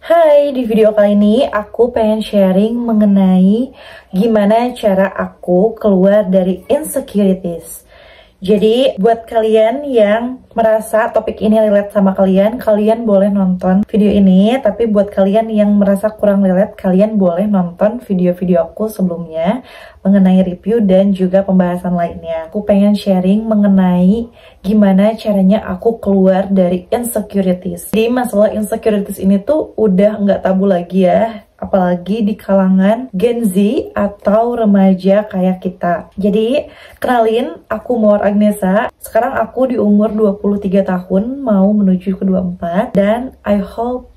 Hai, di video kali ini aku pengen sharing mengenai gimana cara aku keluar dari insecurities. Jadi buat kalian yang merasa topik ini relate sama kalian, kalian boleh nonton video ini. Tapi buat kalian yang merasa kurang relate, kalian boleh nonton video-video aku sebelumnya mengenai review dan juga pembahasan lainnya. Aku pengen sharing mengenai gimana caranya aku keluar dari insecurities. Jadi masalah insecurities ini tuh udah nggak tabu lagi ya, apalagi di kalangan Gen Z atau remaja kayak kita. Jadi kenalin, aku Mawar Agnesa. Sekarang aku di umur 23 tahun, mau menuju ke 24, dan I hope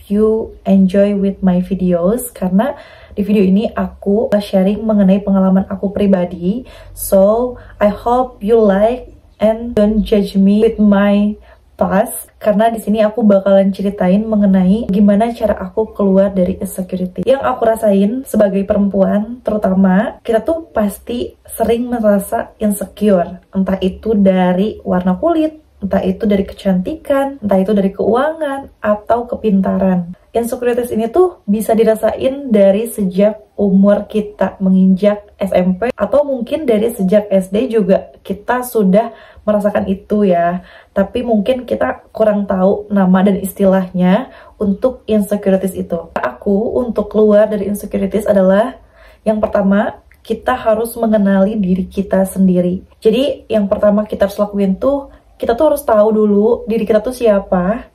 you enjoy with my videos, karena di video ini aku sharing mengenai pengalaman aku pribadi. So I hope you like and don't judge me with my past, karena di sini aku bakalan ceritain mengenai gimana cara aku keluar dari insecurity. Yang aku rasain sebagai perempuan, terutama kita tuh pasti sering merasa insecure, entah itu dari warna kulit, entah itu dari kecantikan, entah itu dari keuangan atau kepintaran. Insecurities ini tuh bisa dirasain dari sejak umur kita menginjak SMP, atau mungkin dari sejak SD juga kita sudah merasakan itu ya. Tapi mungkin kita kurang tahu nama dan istilahnya untuk insecurities itu. Aku untuk keluar dari insecurities adalah, yang pertama, kita harus mengenali diri kita sendiri. Jadi yang pertama kita harus lakuin tuh, kita tuh harus tahu dulu diri kita tuh siapa,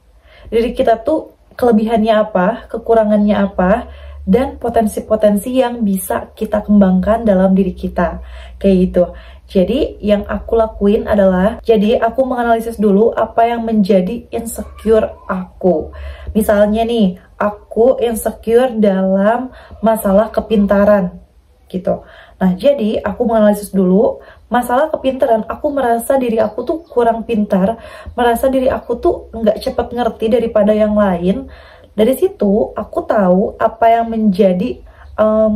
diri kita tuh kelebihannya apa, kekurangannya apa, dan potensi-potensi yang bisa kita kembangkan dalam diri kita. Kayak gitu. Jadi yang aku lakuin adalah, jadi aku menganalisis dulu apa yang menjadi insecure aku. Misalnya nih, aku insecure dalam masalah kepintaran gitu. Nah, jadi aku menganalisis dulu masalah kepintaran. Aku merasa diri aku tuh kurang pintar, merasa diri aku tuh nggak cepat ngerti daripada yang lain. Dari situ aku tahu apa yang menjadi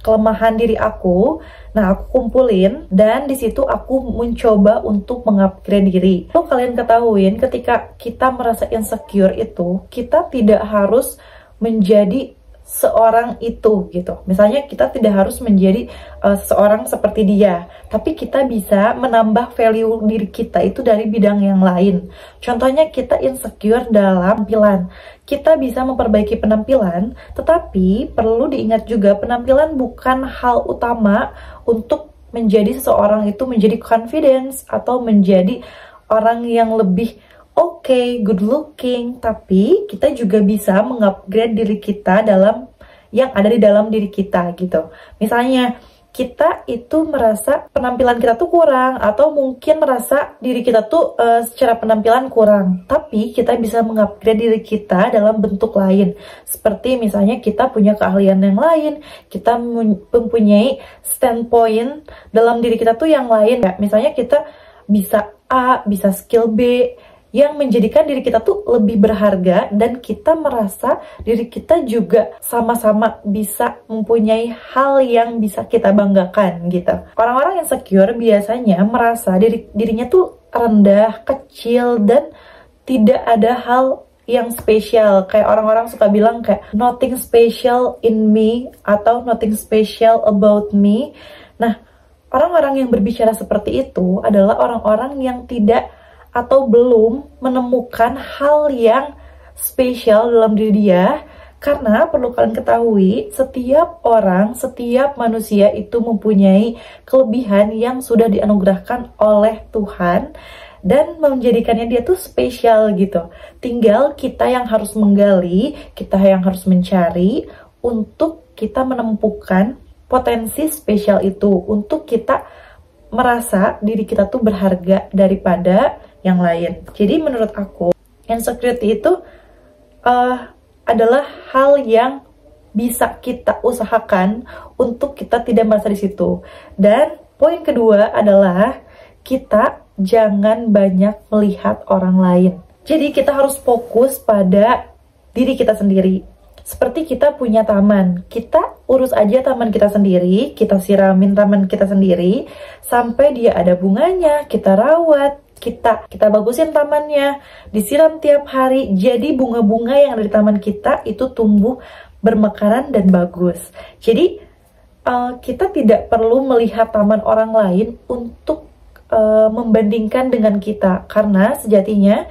kelemahan diri aku. Nah, aku kumpulin, dan di situ aku mencoba untuk mengupgrade diri. Lo kalian ketahuin, ketika kita merasa insecure itu, kita tidak harus menjadi seorang itu gitu. Misalnya kita tidak harus menjadi seorang seperti dia, tapi kita bisa menambah value diri kita itu dari bidang yang lain. Contohnya kita insecure dalam penampilan, kita bisa memperbaiki penampilan, tetapi perlu diingat juga penampilan bukan hal utama untuk menjadi seseorang itu menjadi confidence atau menjadi orang yang lebih good looking. Tapi kita juga bisa mengupgrade diri kita dalam yang ada di dalam diri kita gitu. Misalnya kita itu merasa penampilan kita tuh kurang, atau mungkin merasa diri kita tuh secara penampilan kurang, tapi kita bisa mengupgrade diri kita dalam bentuk lain. Seperti misalnya kita punya keahlian yang lain, kita mempunyai standpoint dalam diri kita tuh yang lain ya. Misalnya kita bisa A, bisa skill B, yang menjadikan diri kita tuh lebih berharga, dan kita merasa diri kita juga sama-sama bisa mempunyai hal yang bisa kita banggakan gitu. Orang-orang insecure biasanya merasa dirinya tuh rendah, kecil, dan tidak ada hal yang spesial. Kayak orang-orang suka bilang kayak nothing special in me atau nothing special about me. Nah, orang-orang yang berbicara seperti itu adalah orang-orang yang tidak atau belum menemukan hal yang spesial dalam diri dia. Karena perlu kalian ketahui, setiap orang, setiap manusia itu mempunyai kelebihan yang sudah dianugerahkan oleh Tuhan dan menjadikannya dia tuh spesial gitu. Tinggal kita yang harus menggali, kita yang harus mencari untuk kita menemukan potensi spesial itu, untuk kita merasa diri kita tuh berharga daripada yang lain. Jadi menurut aku, insecurity itu adalah hal yang bisa kita usahakan untuk kita tidak merasa di situ. Dan poin kedua adalah kita jangan banyak melihat orang lain. Jadi kita harus fokus pada diri kita sendiri. Seperti kita punya taman, kita urus aja taman kita sendiri, kita siramin taman kita sendiri, sampai dia ada bunganya, kita rawat, kita bagusin tamannya, disiram tiap hari, jadi bunga-bunga yang ada di taman kita itu tumbuh bermekaran dan bagus. Jadi kita tidak perlu melihat taman orang lain untuk membandingkan dengan kita, karena sejatinya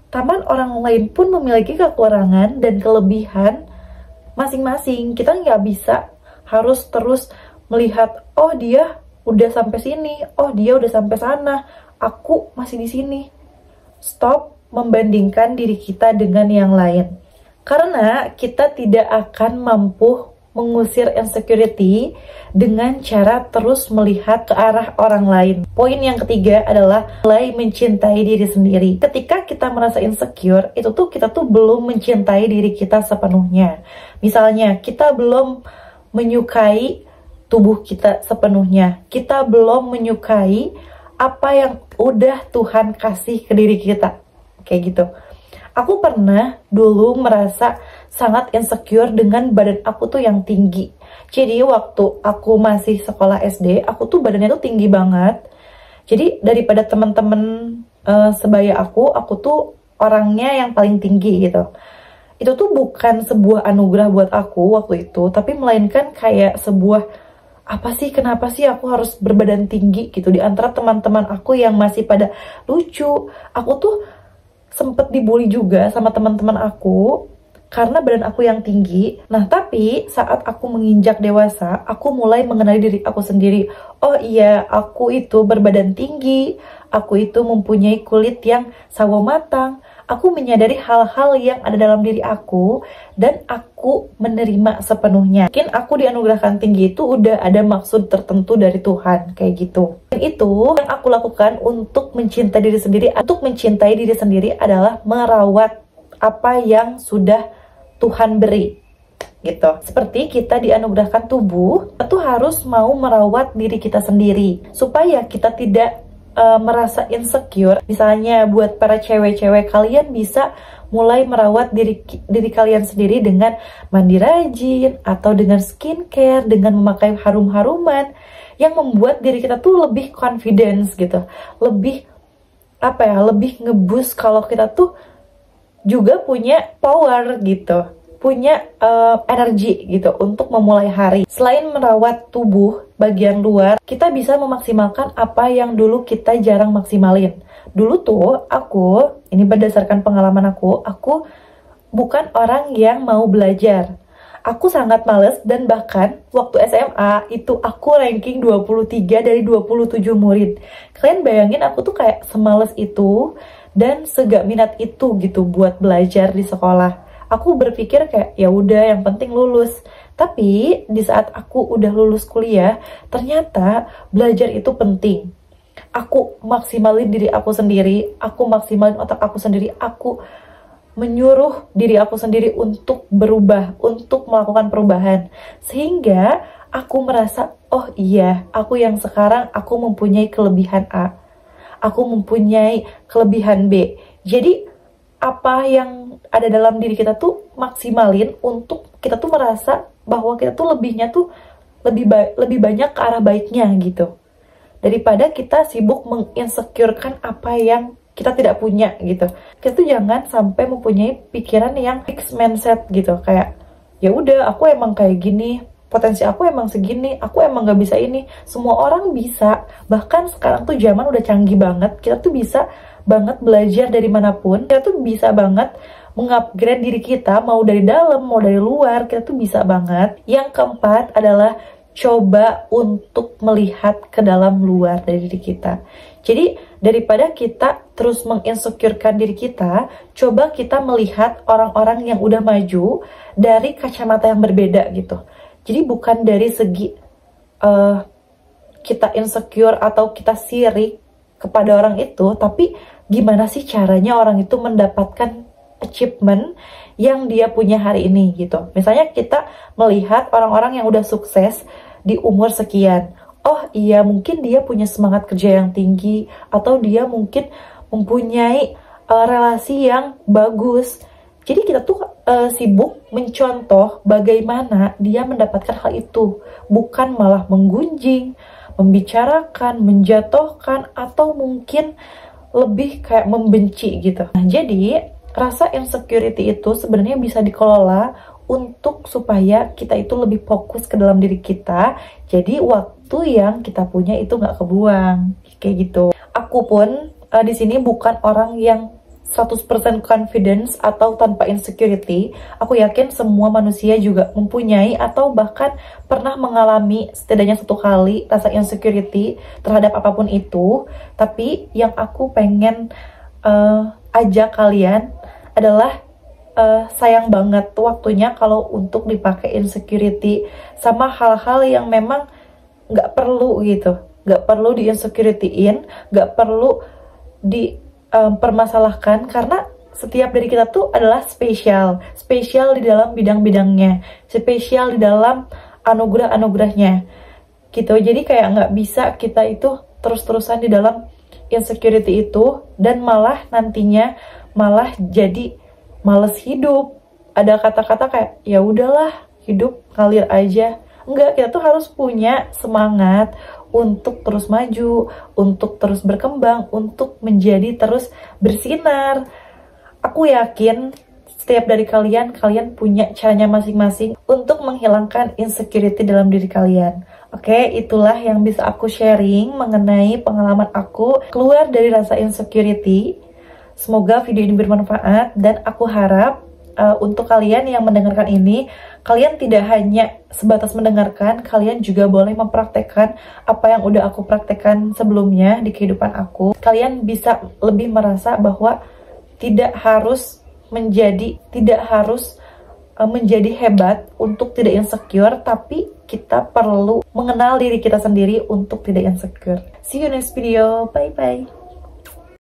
taman orang lain pun memiliki kekurangan dan kelebihan masing-masing. Kita nggak bisa harus terus melihat, oh dia udah sampai sini, oh dia udah sampai sana, aku masih di sini. Stop membandingkan diri kita dengan yang lain, karena kita tidak akan mampu mengusir insecurity dengan cara terus melihat ke arah orang lain. Poin yang ketiga adalah mulai mencintai diri sendiri. Ketika kita merasa insecure, itu tuh kita tuh belum mencintai diri kita sepenuhnya. Misalnya, kita belum menyukai tubuh kita sepenuhnya. Kita belum menyukai apa yang udah Tuhan kasih ke diri kita. Kayak gitu. Aku pernah dulu merasa sangat insecure dengan badan aku tuh yang tinggi. Jadi waktu aku masih sekolah SD, aku tuh badannya tuh tinggi banget. Jadi daripada teman-teman sebaya aku tuh orangnya yang paling tinggi gitu. Itu tuh bukan sebuah anugerah buat aku waktu itu, tapi melainkan kayak sebuah, apa sih, kenapa sih aku harus berbadan tinggi gitu di antara teman-teman aku yang masih pada lucu. Aku tuh sempet dibully juga sama teman-teman aku karena badan aku yang tinggi. Nah, tapi saat aku menginjak dewasa, aku mulai mengenali diri aku sendiri. Oh iya, aku itu berbadan tinggi, aku itu mempunyai kulit yang sawo matang. Aku menyadari hal-hal yang ada dalam diri aku dan aku menerima sepenuhnya. Mungkin aku dianugerahkan tinggi itu udah ada maksud tertentu dari Tuhan, kayak gitu. Dan itu yang aku lakukan untuk mencintai diri sendiri. Untuk mencintai diri sendiri adalah merawat apa yang sudah Tuhan beri, gitu. Seperti kita dianugerahkan tubuh, kita tuh harus mau merawat diri kita sendiri supaya kita tidak merasa insecure. Misalnya buat para cewek-cewek, kalian bisa mulai merawat diri kalian sendiri dengan mandi rajin atau dengan skincare, dengan memakai harum-haruman yang membuat diri kita tuh lebih confidence gitu, lebih lebih ngeboost kalau kita tuh juga punya power gitu, punya energi gitu untuk memulai hari. Selain merawat tubuh bagian luar, kita bisa memaksimalkan apa yang dulu kita jarang maksimalin. Dulu tuh ini berdasarkan pengalaman aku bukan orang yang mau belajar. Aku sangat males, dan bahkan waktu SMA itu aku ranking 23 dari 27 murid. Kalian bayangin aku tuh kayak semales itu dan segak minat itu gitu buat belajar di sekolah. Aku berpikir kayak ya udah, yang penting lulus. Tapi di saat aku udah lulus kuliah, ternyata belajar itu penting. Aku maksimalin diri aku sendiri, aku maksimalin otak aku sendiri, aku menyuruh diri aku sendiri untuk berubah, untuk melakukan perubahan. Sehingga aku merasa, oh iya, aku yang sekarang aku mempunyai kelebihan A, aku mempunyai kelebihan B. Jadi apa yang ada dalam diri kita tuh maksimalin untuk kita tuh merasa bahwa kita tuh lebihnya tuh lebih banyak ke arah baiknya gitu, daripada kita sibuk menginsecurekan apa yang kita tidak punya gitu. Kita tuh jangan sampai mempunyai pikiran yang fixed mindset gitu, kayak ya udah, aku emang kayak gini, potensi aku emang segini, aku emang gak bisa ini. Semua orang bisa, bahkan sekarang tuh zaman udah canggih banget, kita tuh bisa banget belajar dari manapun, kita tuh bisa banget mengupgrade diri kita, mau dari dalam mau dari luar, kita tuh bisa banget. Yang keempat adalah coba untuk melihat ke dalam luar dari diri kita. Jadi daripada kita terus menginsecurekan diri kita, coba kita melihat orang-orang yang udah maju dari kacamata yang berbeda gitu. Jadi bukan dari segi kita insecure atau kita sirik kepada orang itu, tapi gimana sih caranya orang itu mendapatkan achievement yang dia punya hari ini gitu. Misalnya kita melihat orang-orang yang udah sukses di umur sekian. Oh iya, mungkin dia punya semangat kerja yang tinggi, atau dia mungkin mempunyai relasi yang bagus. Jadi kita tuh sibuk mencontoh bagaimana dia mendapatkan hal itu, bukan malah menggunjing, membicarakan, menjatuhkan, atau mungkin lebih kayak membenci gitu. Nah, jadi rasa insecurity itu sebenarnya bisa dikelola untuk supaya kita itu lebih fokus ke dalam diri kita. Jadi waktu yang kita punya itu nggak kebuang, kayak gitu. Aku pun di sini bukan orang yang 100% confidence atau tanpa insecurity. Aku yakin semua manusia juga mempunyai atau bahkan pernah mengalami setidaknya satu kali rasa insecurity terhadap apapun itu. Tapi yang aku pengen ajak kalian adalah sayang banget waktunya kalau untuk dipakai insecurity sama hal-hal yang memang nggak perlu gitu, nggak perlu di insecurity-in, nggak perlu permasalahkan, karena setiap dari kita tuh adalah spesial di dalam bidang-bidangnya, spesial di dalam anugerah-anugerahnya gitu. Jadi kayak nggak bisa kita itu terus-terusan di dalam insecurity itu dan malah nantinya malah jadi males hidup. Ada kata-kata kayak ya udahlah, hidup ngalir aja. Enggak, kita tuh harus punya semangat untuk terus maju, untuk terus berkembang, untuk menjadi terus bersinar. Aku yakin setiap dari kalian punya caranya masing-masing untuk menghilangkan insecurity dalam diri kalian. Oke, itulah yang bisa aku sharing mengenai pengalaman aku keluar dari rasa insecurity. Semoga video ini bermanfaat dan aku harap untuk kalian yang mendengarkan ini, kalian tidak hanya sebatas mendengarkan, kalian juga boleh mempraktekkan apa yang udah aku praktekkan sebelumnya di kehidupan aku. Kalian bisa lebih merasa bahwa tidak harus menjadi hebat untuk tidak insecure, tapi kita perlu mengenal diri kita sendiri untuk tidak insecure. See you next video, bye bye.